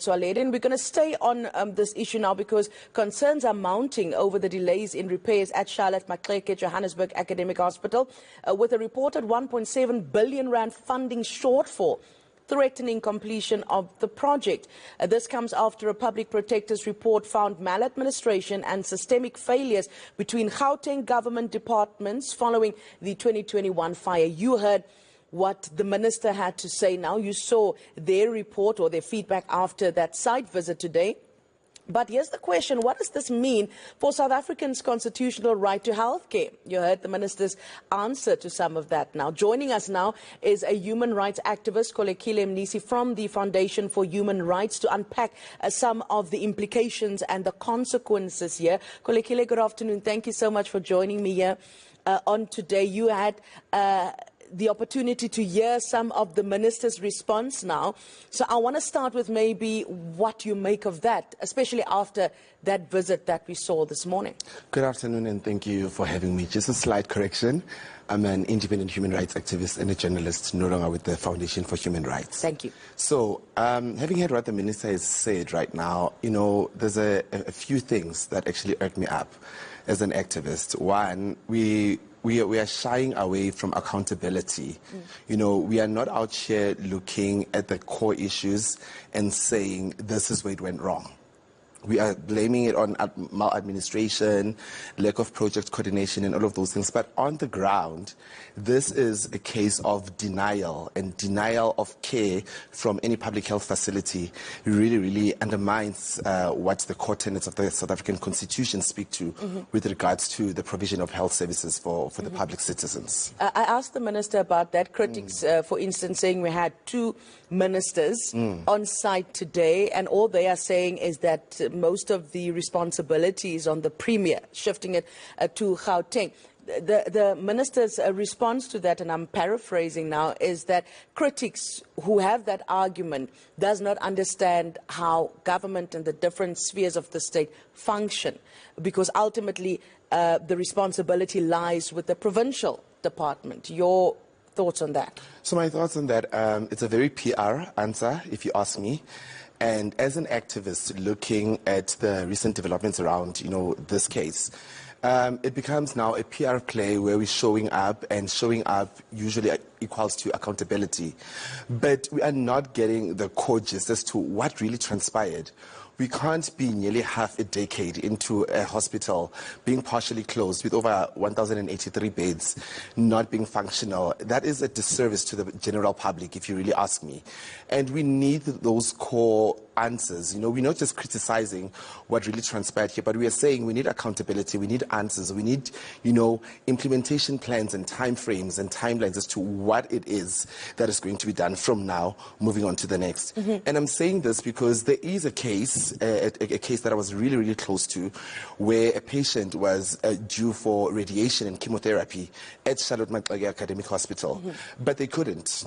Motsoaledi. And we're going to stay on this issue now because concerns are mounting over the delays in repairs at Charlotte Maxeke Johannesburg Academic Hospital, with a reported 1.7 billion rand funding shortfall threatening completion of the project. This comes after a public protector's report found maladministration and systemic failures between Gauteng government departments following the 2021 fire. You heard what the minister had to say. Now you saw their report or their feedback after that site visit today. But here's the question: what does this mean for South Africans' constitutional right to health care? You heard the minister's answer to some of that. Now, joining us now is a human rights activist, Kolekile Mnisi, from the Foundation for Human Rights, to unpack some of the implications and the consequences here. Kolekile, good afternoon. Thank you so much for joining me here on today. You had the opportunity to hear some of the minister's response now. So I want to start with maybe what you make of that, especially after that visit that we saw this morning. Good afternoon, and thank you for having me. Just a slight correction. I'm an independent human rights activist and a journalist, no longer with the Foundation for Human Rights. Thank you. So, having heard what the minister has said right now, you know, there's a few things that actually irk me up as an activist. One, we are shying away from accountability. You know, we are not out here looking at the core issues and saying this is where it went wrong. We are blaming it on maladministration, lack of project coordination and all of those things. But on the ground, this is a case of denial, and denial of care from any public health facility really, really undermines what the core tenets of the South African Constitution speak to with regards to the provision of health services for the public citizens. I asked the minister about that. Critics, for instance, saying we had two ministers on site today, and all they are saying is that most of the responsibility is on the Premier, shifting it to Gauteng. The minister's response to that, and I'm paraphrasing now, is that critics who have that argument does not understand how government and the different spheres of the state function, because ultimately the responsibility lies with the provincial department. Your thoughts on that? So my thoughts on that, it's a very PR answer, if you ask me. And as an activist looking at the recent developments around, you know, this case, it becomes now a PR play where we're showing up, and showing up usually equals to accountability. But we are not getting the core gist as to what really transpired. We can't be nearly half a decade into a hospital being partially closed with over 1,083 beds not being functional. That is a disservice to the general public, if you really ask me. And we need those core answers. You know, we're not just criticizing what really transpired here, but we are saying we need accountability, we need answers, we need, you know, implementation plans and timeframes and timelines as to what it is that is going to be done from now moving on to the next. And I'm saying this because there is a case, a case that I was really, really close to, where a patient was due for radiation and chemotherapy at Charlotte Maxeke Academic Hospital, but they couldn't.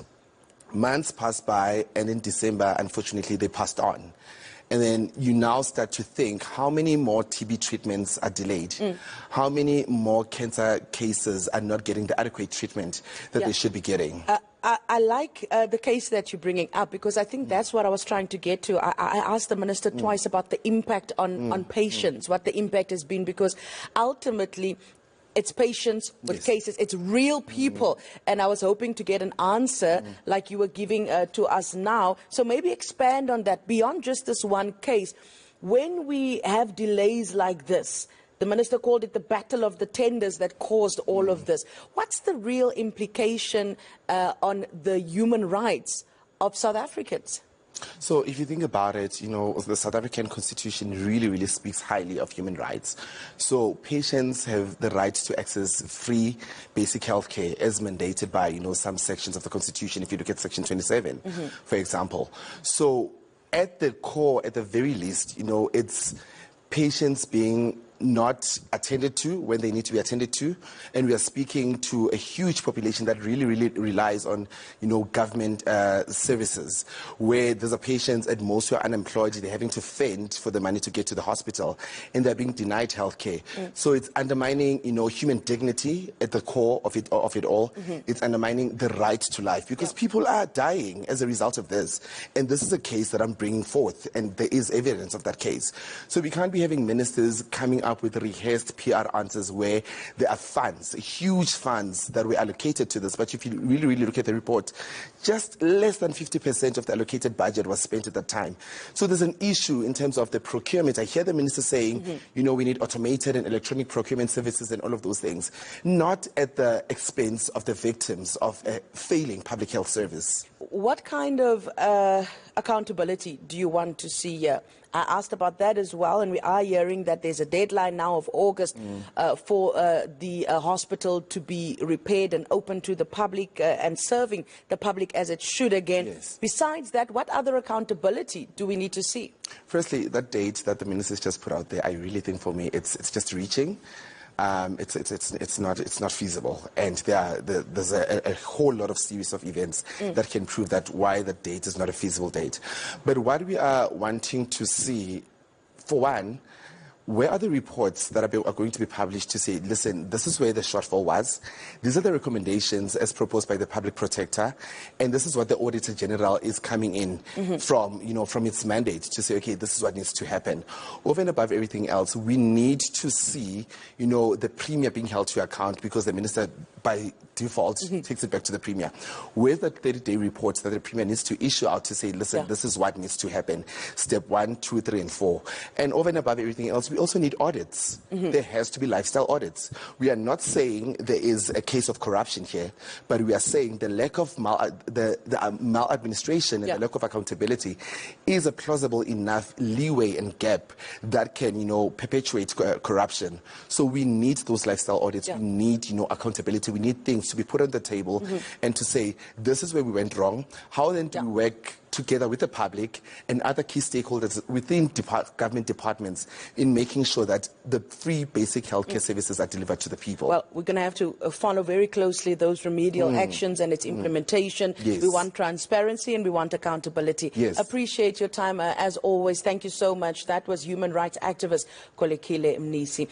Months passed by, and in December, unfortunately, they passed on. And then you now start to think, how many more TB treatments are delayed? How many more cancer cases are not getting the adequate treatment that they should be getting? I like the case that you're bringing up, because I think that's what I was trying to get to. I asked the minister twice about the impact on patients, what the impact has been, because ultimately it's patients with cases, it's real people. And I was hoping to get an answer like you were giving to us now. So maybe expand on that beyond just this one case. When we have delays like this, the minister called it the battle of the tenders that caused all of this. What's the real implication on the human rights of South Africans? So if you think about it, you know, the South African Constitution really, really speaks highly of human rights. So patients have the right to access free basic health care as mandated by, you know, some sections of the Constitution, if you look at Section 27, for example. So at the core, at the very least, you know, it's patients being not attended to when they need to be attended to, and we are speaking to a huge population that really relies on, government services, where there's a patients at most who are unemployed, they're having to fend for the money to get to the hospital, and they're being denied health care. So it's undermining, human dignity at the core of it all. It's undermining the right to life, because people are dying as a result of this, and this is a case that I'm bringing forth, and there is evidence of that case. So we can't be having ministers coming up with rehearsed PR answers where there are funds, huge funds that were allocated to this. But if you really look at the report, just less than 50% of the allocated budget was spent at that time. So there's an issue in terms of the procurement. I hear the minister saying, we need automated and electronic procurement services and all of those things, not at the expense of the victims of a failing public health service. What kind of accountability do you want to see here? I asked about that as well, and we are hearing that there's a deadline now of August for the hospital to be repaired and open to the public and serving the public as it should again. Yes. Besides that, what other accountability do we need to see? Firstly, that date that the minister's just put out there, I really think for me it's just reaching. It's not feasible, and there's a whole lot of series of events that can prove that why the date is not a feasible date. But what we are wanting to see, for one, where are the reports that are going to be published to say, listen, this is where the shortfall was, these are the recommendations as proposed by the public protector, and this is what the Auditor General is coming in from its mandate to say, okay, this is what needs to happen. Over and above everything else, we need to see, the Premier being held to account, because the minister, by default, takes it back to the Premier, with the 30-day reports that the Premier needs to issue out to say, listen, this is what needs to happen, step 1, 2, 3, and 4. And over and above everything else, we also need audits. There has to be lifestyle audits. We are not saying there is a case of corruption here, but we are saying the lack of maladministration and the lack of accountability is a plausible enough leeway and gap that can, perpetuate corruption. So we need those lifestyle audits. We need, accountability. We need things to be put on the table and to say, this is where we went wrong. How then do we work together with the public and other key stakeholders within government departments in making sure that the free basic healthcare services are delivered to the people? Well, we're going to have to follow very closely those remedial actions and its implementation. Yes. We want transparency and we want accountability. Yes. Appreciate your time as always. Thank you so much. That was human rights activist Kolekile Mnisi.